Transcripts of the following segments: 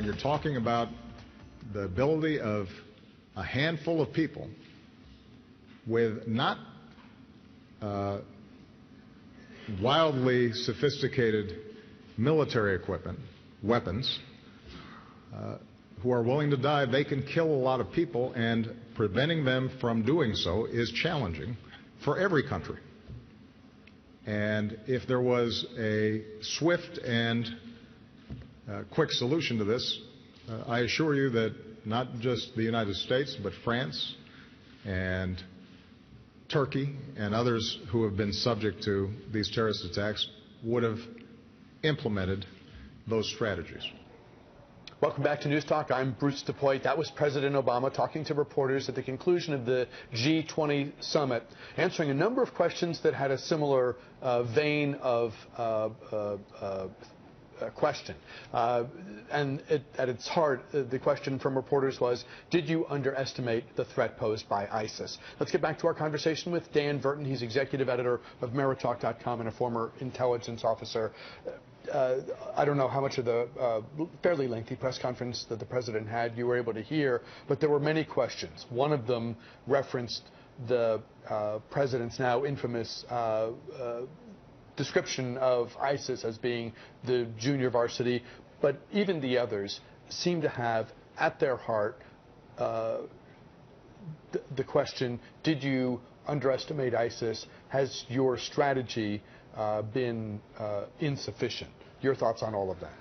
you're talking about the ability of a handful of people with not wildly sophisticated military equipment, weapons, who are willing to die, they can kill a lot of people, and preventing them from doing so is challenging for every country. And if there was a swift and quick solution to this, I assure you that not just the United States, but France and Turkey and others who have been subject to these terrorist attacks would have implemented those strategies. Welcome back to News Talk. I'm Bruce DePoit. That was President Obama talking to reporters at the conclusion of the G20 summit, answering a number of questions that had a similar vein of question. And at its heart, the question from reporters was, did you underestimate the threat posed by ISIS? Let's get back to our conversation with Dan Verton. He's executive editor of Meritalk.com and a former intelligence officer. I don't know how much of the fairly lengthy press conference that the president had you were able to hear, but there were many questions. One of them referenced the president's now infamous description of ISIS as being the junior varsity, but even the others seem to have at their heart the question, did you underestimate ISIS? Has your strategy been insufficient? Your thoughts on all of that?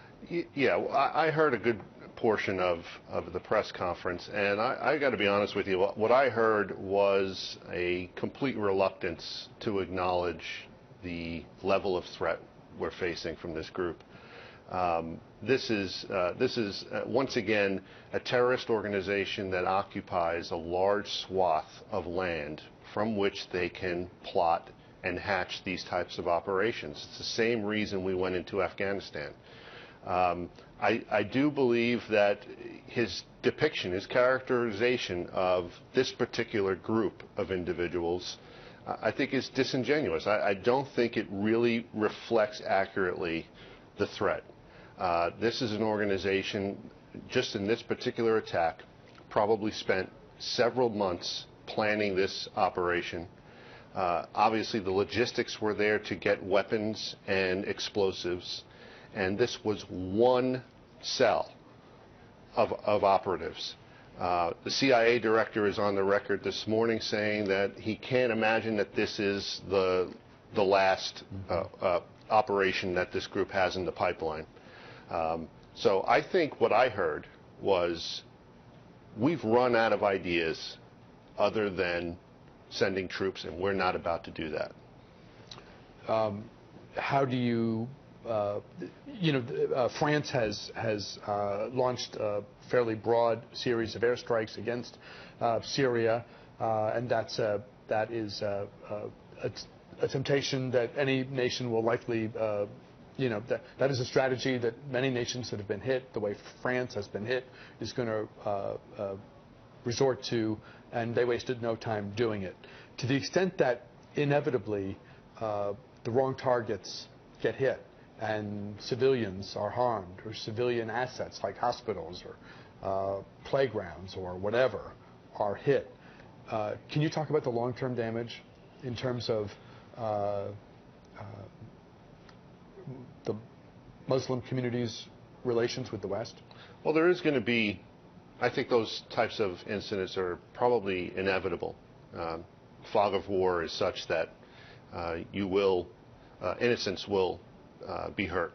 Yeah, well, I heard a good portion of the press conference, and I got to be honest with you, what I heard was a complete reluctance to acknowledge the level of threat we're facing from this group. This is once again a terrorist organization that occupies a large swath of land from which they can plot and hatch these types of operations. It's the same reason we went into Afghanistan. I do believe that his depiction, his characterization of this particular group of individuals, I think is disingenuous. I don't think it really reflects accurately the threat. This is an organization, just in this particular attack, probably spent several months planning this operation. Obviously, the logistics were there to get weapons and explosives, and this was one cell of operatives. The CIA director is on the record this morning saying that he can't imagine that this is the last operation that this group has in the pipeline. So I think what I heard was, we've run out of ideas other than sending troops, and we're not about to do that. How do you, France has launched a fairly broad series of airstrikes against Syria, and that is a temptation that any nation will likely, that is a strategy that many nations that have been hit, the way France has been hit, is going to resort to, and they wasted no time doing it. To the extent that inevitably the wrong targets get hit and civilians are harmed, or civilian assets like hospitals or playgrounds or whatever are hit, can you talk about the long-term damage in terms of the Muslim community's relations with the West? Well, there is going to be, I think those types of incidents are probably inevitable. Fog of war is such that innocents will be hurt.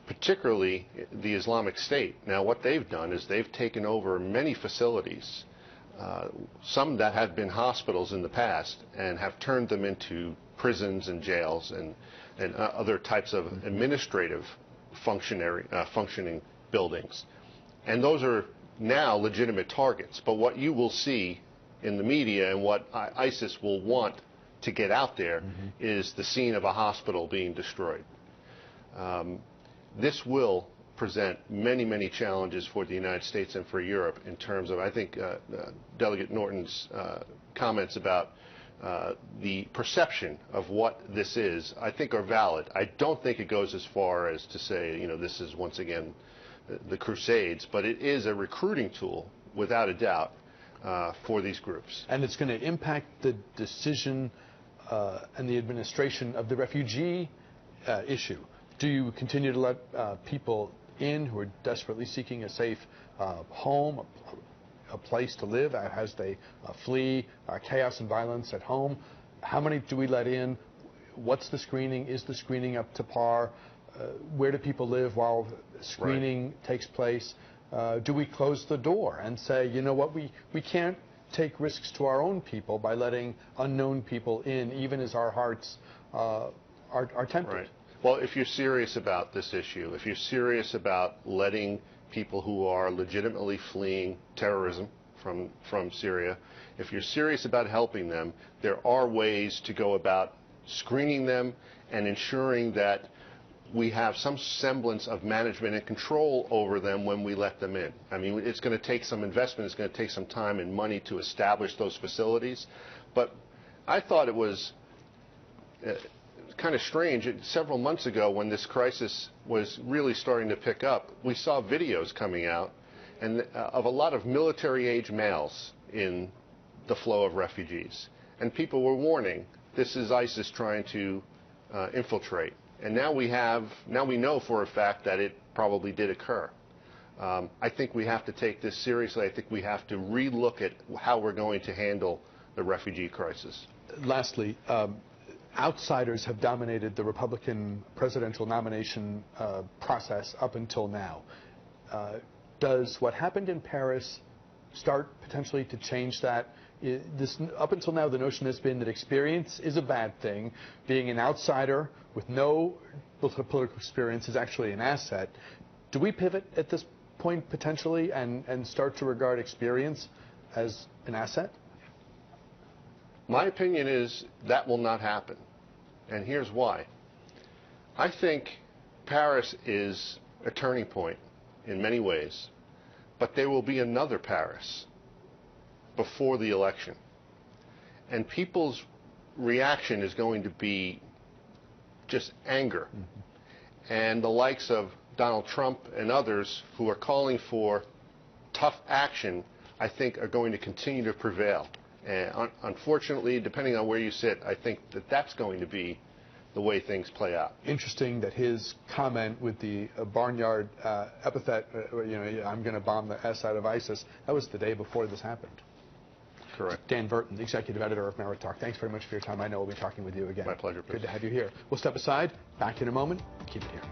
Particularly the Islamic State. Now, what they've done is they've taken over many facilities, some that have been hospitals in the past, and have turned them into prisons and jails and other types of administrative functioning buildings. And those are now legitimate targets. But what you will see in the media and what ISIS will want to get out there is the scene of a hospital being destroyed. This will present many, many challenges for the United States and for Europe in terms of, I think, Delegate Norton's comments about the perception of what this is, I think, are valid. I don't think it goes as far as to say, this is once again the Crusades, but it is a recruiting tool, without a doubt, for these groups. And it's going to impact the decision and the administration of the refugee issue. Do you continue to let people in who are desperately seeking a safe home, a place to live as they flee chaos and violence at home? How many do we let in? What's the screening? Is the screening up to par? Where do people live while screening takes place? Do we close the door and say, you know what, we can't take risks to our own people by letting unknown people in, even as our hearts are tempted? Right. Well, if you're serious about this issue, if you're serious about letting people who are legitimately fleeing terrorism from Syria, if you're serious about helping them, there are ways to go about screening them and ensuring that we have some semblance of management and control over them when we let them in. I mean, it's going to take some investment, it's going to take some time and money to establish those facilities. But I thought it was kind of strange. Several months ago, when this crisis was really starting to pick up, we saw videos coming out of a lot of military-age males in the flow of refugees. And people were warning, this is ISIS trying to infiltrate. And now we know for a fact that it probably did occur. I think we have to take this seriously. I think we have to relook at how we're going to handle the refugee crisis. Lastly, outsiders have dominated the Republican presidential nomination process up until now. Does what happened in Paris start potentially to change that? Up until now, the notion has been that experience is a bad thing. Being an outsider with no political experience is actually an asset. Do we pivot at this point potentially and start to regard experience as an asset? My opinion is that will not happen. And here's why. I think Paris is a turning point in many ways, but there will be another Paris before the election. And people's reaction is going to be just anger. And the likes of Donald Trump and others who are calling for tough action, I think, are going to continue to prevail. And unfortunately, depending on where you sit, I think that that's going to be the way things play out. Interesting that his comment with the barnyard epithet, I'm going to bomb the S out of ISIS, that was the day before this happened. Correct. Dan Burton, the executive editor of Merit Talk. Thanks very much for your time. I know we'll be talking with you again. My pleasure. Good to have you here. We'll step aside. Back in a moment. Keep it here.